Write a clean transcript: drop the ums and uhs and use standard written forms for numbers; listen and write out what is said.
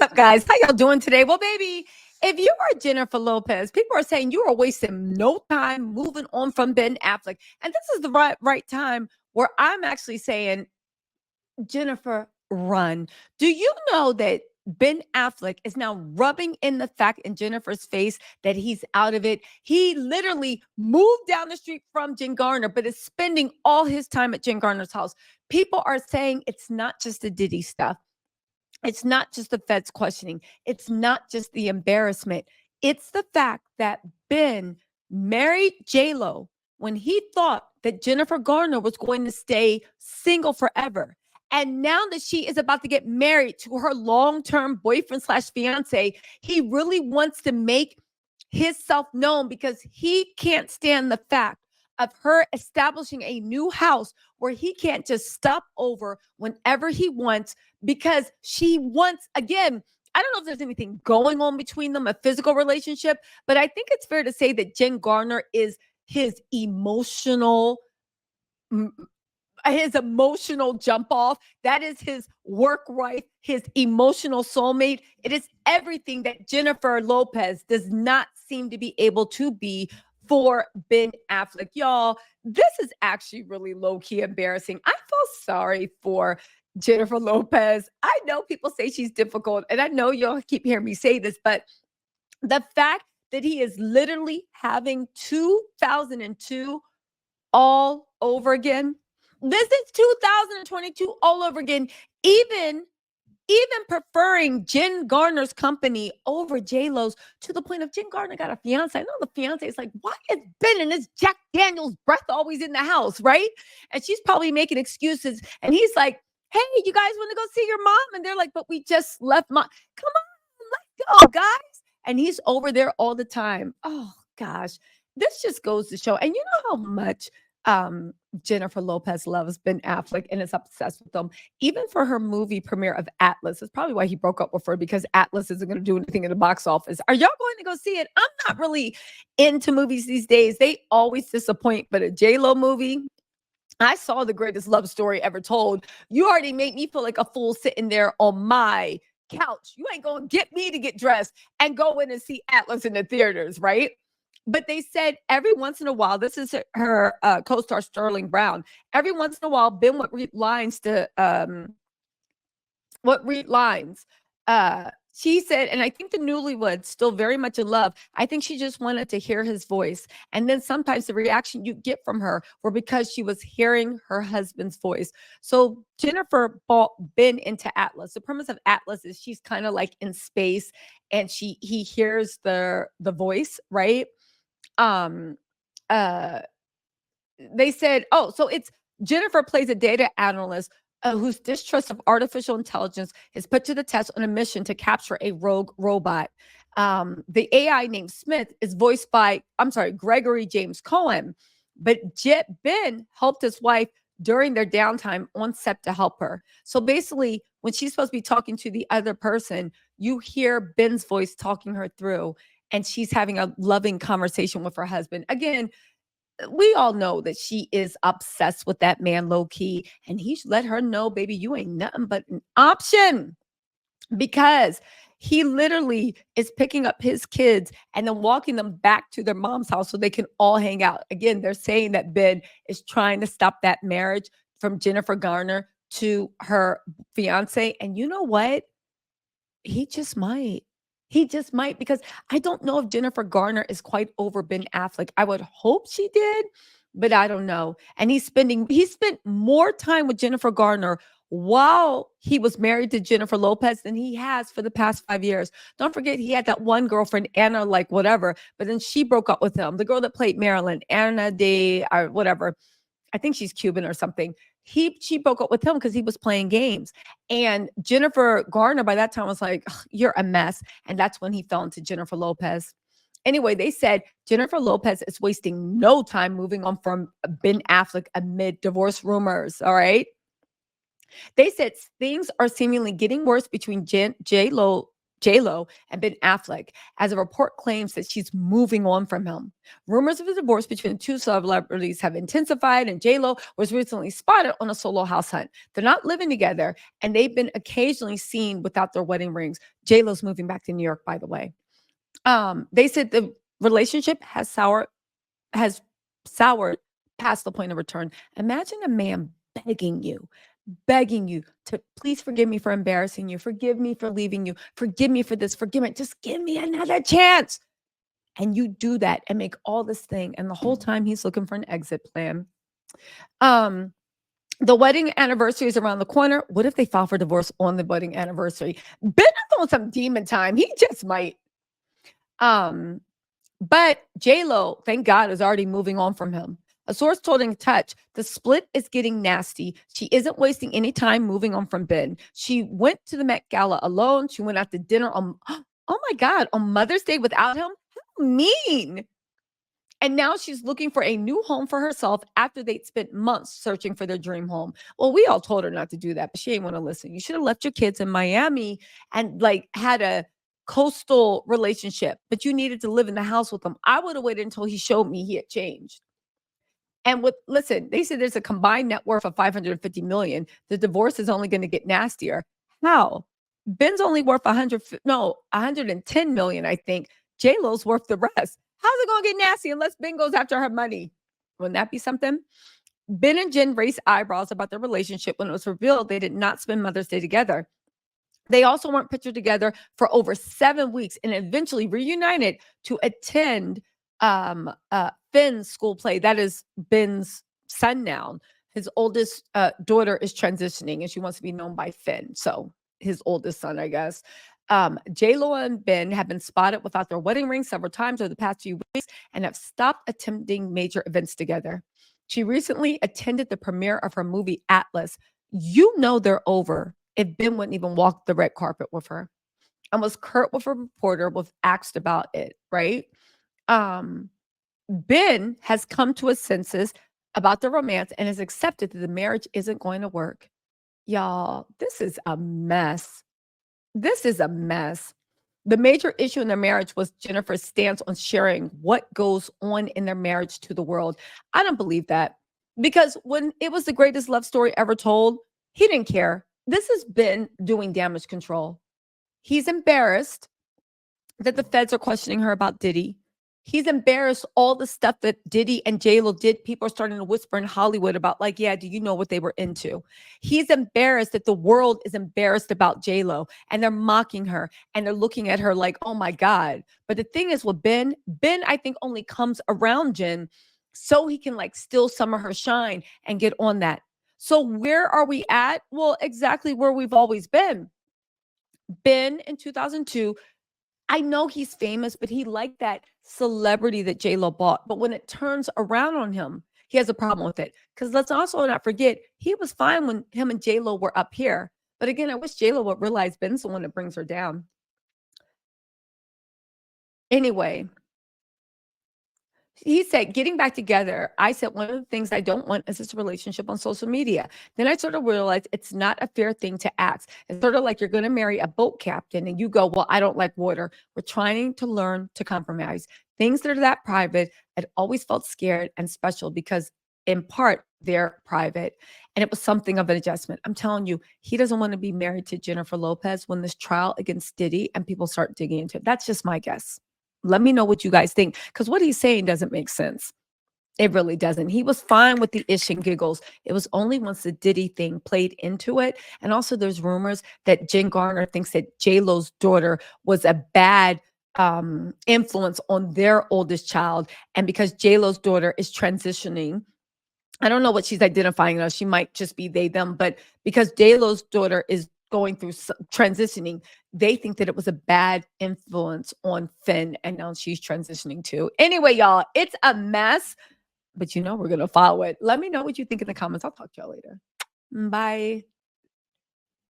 up, guys? How y'all doing today? Well, baby, if you are Jennifer Lopez, people are saying you are wasting no time moving on from Ben Affleck. And this is the right time where I'm actually saying, Jennifer, run. Do you know that Ben Affleck is now rubbing in the fact in Jennifer's face that he's out of it? He literally moved down the street from Jen Garner, but is spending all his time at Jen Garner's house. People are saying it's not just the Diddy stuff. It's not just the feds questioning. It's not just the embarrassment. It's the fact that Ben married J-Lo when he thought that Jennifer Garner was going to stay single forever. And now that she is about to get married to her long-term boyfriend slash fiance, he really wants to make his self known because he can't stand the fact of her establishing a new house where he can't just stop over whenever he wants because she wants, again, I don't know if there's anything going on between them, a physical relationship, but I think it's fair to say that Jen Garner is his emotional jump off. That is his work wife, his emotional soulmate. It is everything that Jennifer Lopez does not seem to be able to be for Ben Affleck. Y'all, this is actually really low-key embarrassing. I feel sorry for Jennifer Lopez. I know people say she's difficult, and I know y'all keep hearing me say this, but the fact that he is literally having 2002 all over again. This is 2022 all over again. Even preferring Jen Garner's company over J-Lo's to the point of Jen Garner got a fiance. I know the fiance is like, why is Ben and his Jack Daniels breath always in the house, right? And she's probably making excuses. And he's like, hey, you guys want to go see your mom? And they're like, but we just left mom. Come on, let's go, guys. And he's over there all the time. Oh, gosh. This just goes to show. And you know how much Jennifer Lopez loves Ben Affleck and is obsessed with him. Even for her movie premiere of Atlas, it's probably why he broke up with her, because Atlas isn't going to do anything in the box office. Are y'all going to go see it? I'm not really into movies these days. They always disappoint, but a J-Lo movie, I saw The Greatest Love Story Ever Told. You already made me feel like a fool sitting there on my couch. You ain't going to get me to get dressed and go in and see Atlas in the theaters, right? But they said every once in a while, this is her co-star Sterling Brown. Every once in a while, Ben would read lines to she said, and I think the newlyweds still very much in love. I think she just wanted to hear his voice. And then sometimes the reaction you get from her were because she was hearing her husband's voice. So Jennifer brought Ben into Atlas. The premise of Atlas is she's kind of like in space and he hears the voice, right? They said, oh, so it's Jennifer plays a data analyst whose distrust of artificial intelligence is put to the test on a mission to capture a rogue robot. The AI named Smith is voiced by, Gregory James Cohen, but Ben helped his wife during their downtime on set to help her. So basically, when she's supposed to be talking to the other person, you hear Ben's voice talking her through, and she's having a loving conversation with her husband. Again, we all know that she is obsessed with that man low key, and he should let her know, baby, you ain't nothing but an option, because he literally is picking up his kids and then walking them back to their mom's house so they can all hang out. Again, they're saying that Ben is trying to stop that marriage from Jennifer Garner to her fiance. And you know what? He just might. He just might, because I don't know if Jennifer Garner is quite over Ben Affleck. I would hope she did, but I don't know. And he spent more time with Jennifer Garner while he was married to Jennifer Lopez than he has for the past 5 years. Don't forget, he had that one girlfriend, Anna, like whatever, but then she broke up with him. The girl that played Marilyn, Anna de, or whatever. I think she's Cuban or something. She broke up with him because he was playing games. And Jennifer Garner by that time was like, you're a mess. And that's when he fell into Jennifer Lopez. Anyway, they said Jennifer Lopez is wasting no time moving on from Ben Affleck amid divorce rumors. All right. They said things are seemingly getting worse between J-Lo J-Lo and Ben Affleck, as a report claims that she's moving on from him. Rumors of a divorce between the two celebrities have intensified, and J-Lo was recently spotted on a solo house hunt. They're not living together, and they've been occasionally seen without their wedding rings. J-Lo's moving back to New York, by the way. They said the relationship has soured past the point of return. Imagine a man begging you to please forgive me for embarrassing you, forgive me for leaving you, forgive me for this, forgive me, just give me another chance. And you do that and make all this thing, and the whole time he's looking for an exit plan. The wedding anniversary is around the corner. What if they file for divorce on the wedding anniversary? Ben is on some demon time. He just might. But J-Lo, thank God, is already moving on from him. A source told In Touch, the split is getting nasty. She isn't wasting any time moving on from Ben. She went to the Met Gala alone. She went out to dinner on, oh my God, on Mother's Day without him? How mean. And now she's looking for a new home for herself after they'd spent months searching for their dream home. Well, we all told her not to do that, but she ain't want to listen. You should have left your kids in Miami and like had a coastal relationship, but you needed to live in the house with them. I would have waited until he showed me he had changed. And listen, they said there's a combined net worth of 550 million. The divorce is only going to get nastier. How? Ben's only worth 110 million, I think. J-Lo's worth the rest. How's it going to get nasty unless Ben goes after her money? Wouldn't that be something? Ben and Jen raised eyebrows about their relationship when it was revealed they did not spend Mother's Day together. They also weren't pictured together for over 7 weeks and eventually reunited to attend Finn's school play. That is Ben's son now. His oldest daughter is transitioning and she wants to be known by Finn. So his oldest son, I guess. J-Lo and Ben have been spotted without their wedding ring several times over the past few weeks and have stopped attending major events together. She recently attended the premiere of her movie Atlas. You know they're over if Ben wouldn't even walk the red carpet with her, and was curt with a reporter was asked about it, right? Ben has come to his senses about the romance and has accepted that the marriage isn't going to work. Y'all, this is a mess. This is a mess. The major issue in their marriage was Jennifer's stance on sharing what goes on in their marriage to the world. I don't believe that, because when it was the greatest love story ever told, he didn't care. This has been doing damage control. He's embarrassed that the feds are questioning her about Diddy. He's embarrassed all the stuff that Diddy and J-Lo did. People are starting to whisper in Hollywood about, like, yeah, do you know what they were into? He's embarrassed that the world is embarrassed about J-Lo and they're mocking her and they're looking at her like, oh my God. But the thing is with Ben, I think only comes around Jen so he can like steal some of her shine and get on that. So where are we at? Well, exactly where we've always been. Ben in 2002, I know he's famous, but he liked that celebrity that J-Lo bought. But when it turns around on him, he has a problem with it. Because let's also not forget, he was fine when him and J-Lo were up here. But again, I wish J-Lo would realize Ben's the one that brings her down. Anyway, he said, getting back together, I said, one of the things I don't want is this relationship on social media. Then I sort of realized it's not a fair thing to ask. It's sort of like you're going to marry a boat captain and you go, well, I don't like water. We're trying to learn to compromise. Things that are that private, I'd always felt scared and special because in part, they're private. And it was something of an adjustment. I'm telling you, he doesn't want to be married to Jennifer Lopez when this trial against Diddy and people start digging into it. That's just my guess. Let me know what you guys think, because what he's saying doesn't make sense. It really doesn't. He was fine with the ish and giggles. It was only once the Diddy thing played into it. And also there's rumors that Garner thinks that J-Lo's daughter was a bad influence on their oldest child. And because J-Lo's daughter is transitioning, I don't know what she's identifying as. She might just be they, them, but because J-Lo's daughter is going through transitioning, they think that it was a bad influence on Finn, and now she's transitioning too. Anyway, y'all, it's a mess, but you know we're going to follow it. Let me know what you think in the comments. I'll talk to y'all later. Bye.